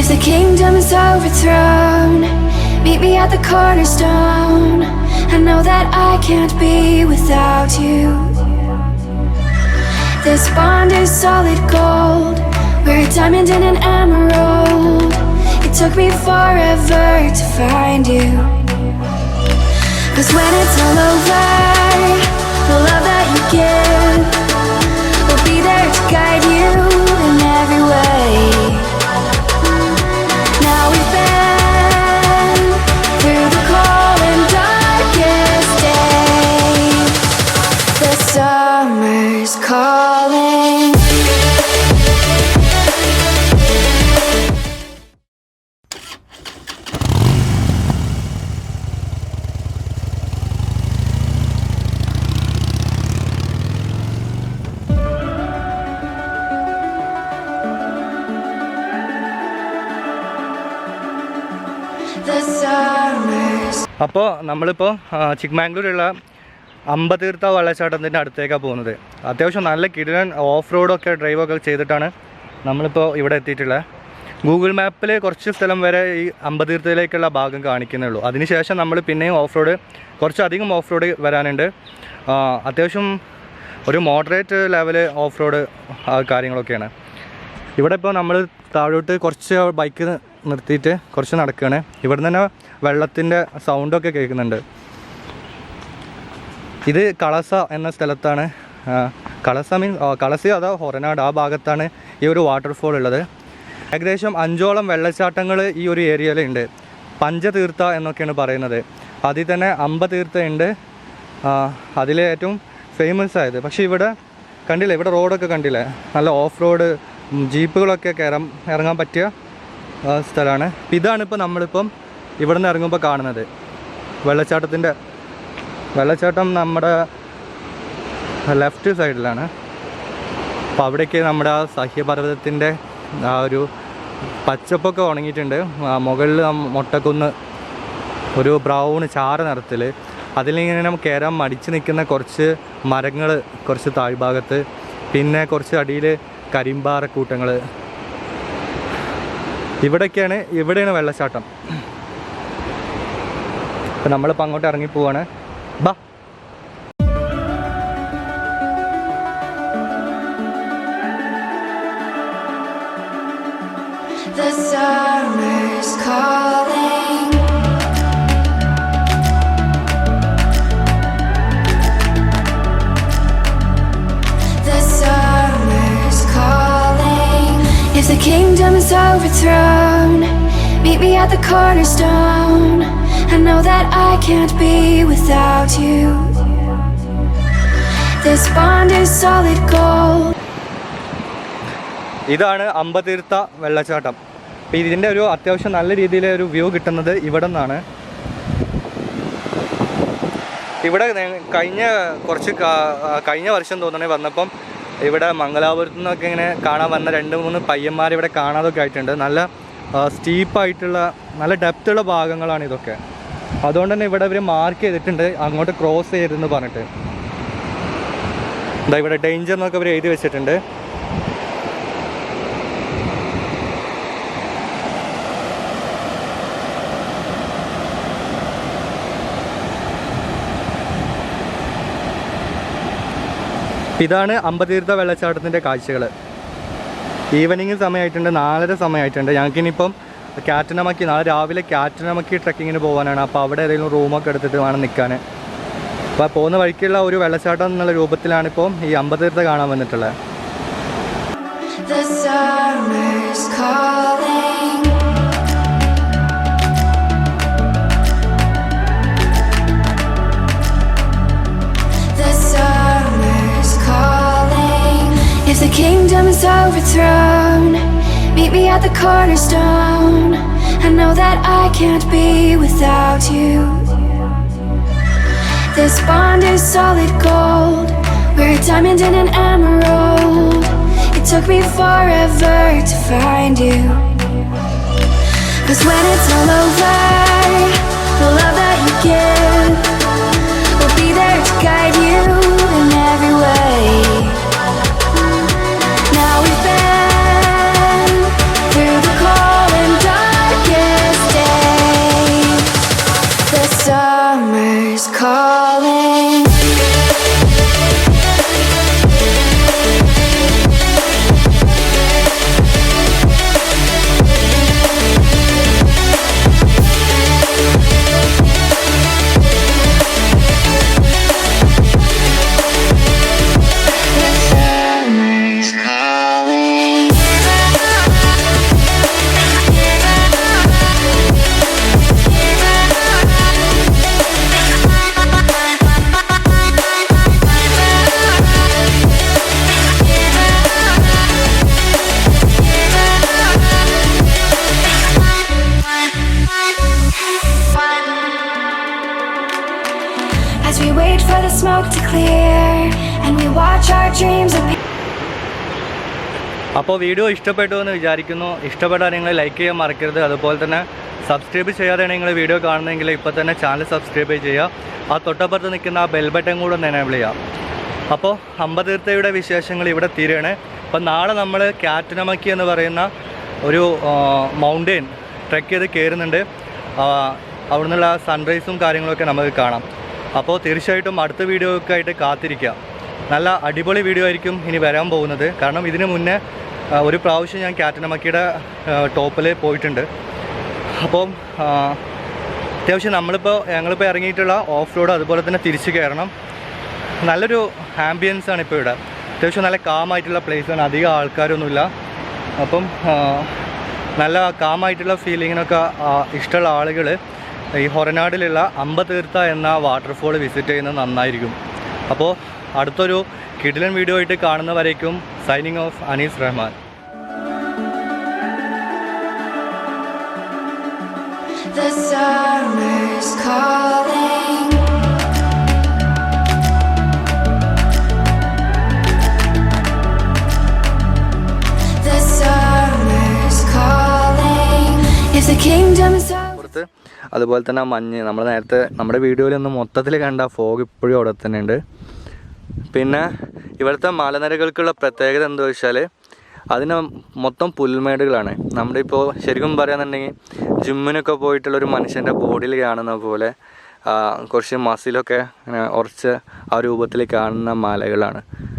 If the kingdom is overthrown, meet me at the cornerstone. I know that I can't be without you. This bond is solid gold. We're a diamond and an emerald. It took me forever to find you. 'Cause when it's all over, the love that you give will be there to guide you in every way. Now we've been through the cold and darkest days. The summer's calling. അപ്പോൾ നമ്മളിപ്പോൾ ചിക്ക്മാംഗ്ലൂരുള്ള അമ്പതീർത്ത വെള്ളച്ചാട്ടത്തിൻ്റെ അടുത്തേക്കാണ് പോകുന്നത്. അത്യാവശ്യം നല്ല കിടിലൻ of റോഡൊക്കെ ഡ്രൈവൊക്കെ ചെയ്തിട്ടാണ് നമ്മളിപ്പോൾ ഇവിടെ എത്തിയിട്ടുള്ളത്. ഗൂഗിൾ മാപ്പിൽ കുറച്ച് സ്ഥലം വരെ ഈ അമ്പതീർത്തയിലേക്കുള്ള ഭാഗം കാണിക്കുന്നുള്ളൂ. അതിനുശേഷം നമ്മൾ പിന്നെയും ഓഫ് റോഡ് കുറച്ചധികം ഓഫ് റോഡ് വരാനുണ്ട്. അത്യാവശ്യം ഒരു മോഡറേറ്റ് ലെവൽ ഓഫ് റോഡ് കാര്യങ്ങളൊക്കെയാണ്. ഇവിടെ ഇപ്പോൾ നമ്മൾ താഴോട്ട് കുറച്ച് ബൈക്ക് നിർത്തിയിട്ട് കുറച്ച് നടക്കുകയാണ്. ഇവിടെ തന്നെ വെള്ളത്തിൻ്റെ സൗണ്ടൊക്കെ കേൾക്കുന്നുണ്ട്. ഇത് കളസ എന്ന സ്ഥലത്താണ്. കളസ കളസി അതോ ഹൊറനാട് ആ ഭാഗത്താണ് ഈ ഒരു വാട്ടർഫോൾ ഉള്ളത്. ഏകദേശം 5ഓളം വെള്ളച്ചാട്ടങ്ങൾ ഈ ഒരു ഏരിയയിലുണ്ട്. പഞ്ചതീർത്ഥ എന്നൊക്കെയാണ് പറയുന്നത്. അതിൽ തന്നെ അമ്പതീർത്ഥ ഉണ്ട്. അതിൽ ഏറ്റവും ഫേമസ് ആയത്. പക്ഷേ ഇവിടെ കണ്ടില്ലേ, ഇവിടെ റോഡൊക്കെ കണ്ടില്ലേ, നല്ല ഓഫ് റോഡ് ജീപ്പുകളൊക്കെ ഇറങ്ങാൻ പറ്റിയ സ്ഥലമാണ്. ഇതാണിപ്പോൾ നമ്മളിപ്പം ഇവിടെ നിന്ന് ഇറങ്ങുമ്പോൾ കാണുന്നത് വെള്ളച്ചാട്ടം നമ്മുടെ ലെഫ്റ്റ് സൈഡിലാണ്. അപ്പോൾ അവിടേക്ക് നമ്മുടെ ആ സഹ്യപർവ്വതത്തിൻ്റെ ആ ഒരു പച്ചപ്പൊക്കെ ഉണങ്ങിയിട്ടുണ്ട്. മുകളിൽ മൊട്ടക്കുന്ന് ഒരു ബ്രൗൺ ചാര നിറത്തിൽ അതിലിങ്ങനെ കയറാൻ മടിച്ച് നിൽക്കുന്ന കുറച്ച് മരങ്ങൾ കുറച്ച് താഴ്ഭാഗത്ത്, പിന്നെ കുറച്ച് അടിയിൽ കരിമ്പാറക്കൂട്ടങ്ങൾ. ഇവിടെയാണ് വെള്ളച്ചാട്ടം. അപ്പം നമ്മളിപ്പോൾ അങ്ങോട്ട് ഇറങ്ങിപ്പോവാണ്. ബാ. The summer's calling. The summer's calling. If the kingdom is overthrown, meet me at the cornerstone. I know that I can't be without you. This bond is solid gold. ഇതാണ് അമ്പതീർത്ത വെള്ളച്ചാട്ടം. അപ്പോൾ ഇതിൻ്റെ ഒരു അത്യാവശ്യം നല്ല രീതിയിൽ ഒരു വ്യൂ കിട്ടുന്നത് ഇവിടെ നിന്നാണ്. ഇവിടെ കഴിഞ്ഞ വർഷം തോന്നണേ വന്നപ്പം ഇവിടെ മംഗലാപുരത്തു നിന്നൊക്കെ ഇങ്ങനെ കാണാൻ വന്ന 2-3 പയ്യന്മാർ ഇവിടെ കാണാതൊക്കെ ആയിട്ടുണ്ട്. നല്ല സ്റ്റീപ്പായിട്ടുള്ള നല്ല ഡെപ്തുള്ള ഭാഗങ്ങളാണ് ഇതൊക്കെ. അതുകൊണ്ട് തന്നെ ഇവിടെ ഇവർ മാർക്ക് ചെയ്തിട്ടുണ്ട് അങ്ങോട്ട് ക്രോസ് ചെയ്തെന്ന് പറഞ്ഞിട്ട്. എന്താ ഇവിടെ ഡേഞ്ചർ എന്നൊക്കെ ഇവർ എഴുതി വെച്ചിട്ടുണ്ട്. ഇതാണ് അമ്പതീർത്ത വെള്ളച്ചാട്ടത്തിൻ്റെ കാഴ്ചകൾ. ഈവനിങ് സമയമായിട്ടുണ്ട്, 4:30 സമയമായിട്ടുണ്ട്. ഞങ്ങൾക്കിനിപ്പം കാറ്റനമക്കി നാളെ രാവിലെ കാറ്റനമക്കി ട്രക്കിങ്ങിന് പോകാനാണ്. അപ്പോൾ അവിടെ ഏതെങ്കിലും റൂമൊക്കെ എടുത്തിട്ട് വേണം നിൽക്കാൻ. അപ്പോൾ പോകുന്ന വഴിക്കുള്ള ഒരു വെള്ളച്ചാട്ടം എന്നുള്ള രൂപത്തിലാണിപ്പോൾ ഈ അമ്പതീർത്ത കാണാൻ വന്നിട്ടുള്ളത്. If the kingdom is overthrown, meet me at the cornerstone. I know that I can't be without you. This bond is solid gold. We're a diamond and an emerald. It took me forever to find you. 'Cause when it's all over, the love that you give will be there to guide you in every way. Now we've been through the cold and അപ്പോൾ video ഇഷ്ടപ്പെട്ടു എന്ന് വിചാരിക്കുന്നു. ഇഷ്ടപ്പെട്ടാൽ നിങ്ങൾ like ചെയ്യാൻ മറക്കരുത്. അതുപോലെ തന്നെ സബ്സ്ക്രൈബ് ചെയ്യാതെയാണ് നിങ്ങൾ വീഡിയോ കാണുന്നതെങ്കിൽ ഇപ്പോൾ തന്നെ ചാനൽ സബ്സ്ക്രൈബ് ചെയ്യുക. ആ തൊട്ടപ്പുറത്ത് നിൽക്കുന്ന ആ ബെൽ ബട്ടൺ കൂടെ ഒന്ന് എനേബിൾ ചെയ്യാം. അപ്പോൾ അമ്പതീർത്ഥയുടെ വിശേഷങ്ങൾ ഇവിടെ തീരുകയാണ്. അപ്പോൾ നാളെ നമ്മൾ കാറ്റനമക്കി എന്ന് പറയുന്ന ഒരു മൗണ്ടെയിൻ ട്രെക്ക് ചെയ്ത് കയറുന്നുണ്ട്. അവിടെ നിന്നുള്ള സൺറൈസും കാര്യങ്ങളൊക്കെ നമുക്ക് കാണാം. അപ്പോൾ തീർച്ചയായിട്ടും അടുത്ത വീഡിയോ ഒക്കെ ആയിട്ട് കാത്തിരിക്കുക. നല്ല അടിപൊളി വീഡിയോ ആയിരിക്കും ഇനി വരാൻ പോകുന്നത്. കാരണം ഇതിന് മുന്നേ ഒരു പ്രാവശ്യം ഞാൻ കാറ്റനമക്കിയുടെ ടോപ്പിൽ പോയിട്ടുണ്ട്. അപ്പം അത്യാവശ്യം ഞങ്ങളിപ്പോൾ ഇറങ്ങിയിട്ടുള്ള ഓഫ് റോഡ് അതുപോലെ തന്നെ തിരിച്ച് കയറണം. നല്ലൊരു ആംബിയൻസാണ് ഇപ്പോൾ ഇവിടെ. അത്യാവശ്യം നല്ല കാമായിട്ടുള്ള പ്ലേസാണ്, അധികം ആൾക്കാരൊന്നുമില്ല. അപ്പം നല്ല കാമായിട്ടുള്ള ഫീലിങ്ങിനൊക്കെ ഇഷ്ടമുള്ള ആളുകൾ ഈ ഹൊറനാടിലുള്ള അമ്പതീർത്ഥ എന്ന വാട്ടർഫോൾ വിസിറ്റ് ചെയ്യുന്നത് നന്നായിരിക്കും. അപ്പോൾ അടുത്തൊരു കിടിലൻ വീഡിയോ ആയിട്ട് കാണുന്നവരേക്കും signing off Anees Rahman. The summer's calling. The summer's calling. If the kingdom is അതുപോലെ തന്നെ മഞ്ഞ് നമ്മൾ നേരത്തെ നമ്മുടെ വീഡിയോയിലൊന്ന് മൊത്തത്തിൽ കണ്ട ഫോഗ് ഇപ്പോഴും അവിടെ തന്നെ ഉണ്ട്. പിന്നെ ഇവിടുത്തെ മലനിരകൾക്കുള്ള പ്രത്യേകത എന്താ വെച്ചാൽ അതിന് മൊത്തം പുൽമേടുകളാണ്. നമ്മുടെ ഇപ്പോൾ ശരിക്കും പറയുകയാണെന്നുണ്ടെങ്കിൽ ജിമ്മിനൊക്കെ പോയിട്ടുള്ളൊരു മനുഷ്യൻ്റെ ബോഡിയിൽ കാണുന്ന പോലെ കുറച്ച് മസിലൊക്കെ ഉറച്ച് ആ രൂപത്തിൽ കാണുന്ന മലകളാണ്.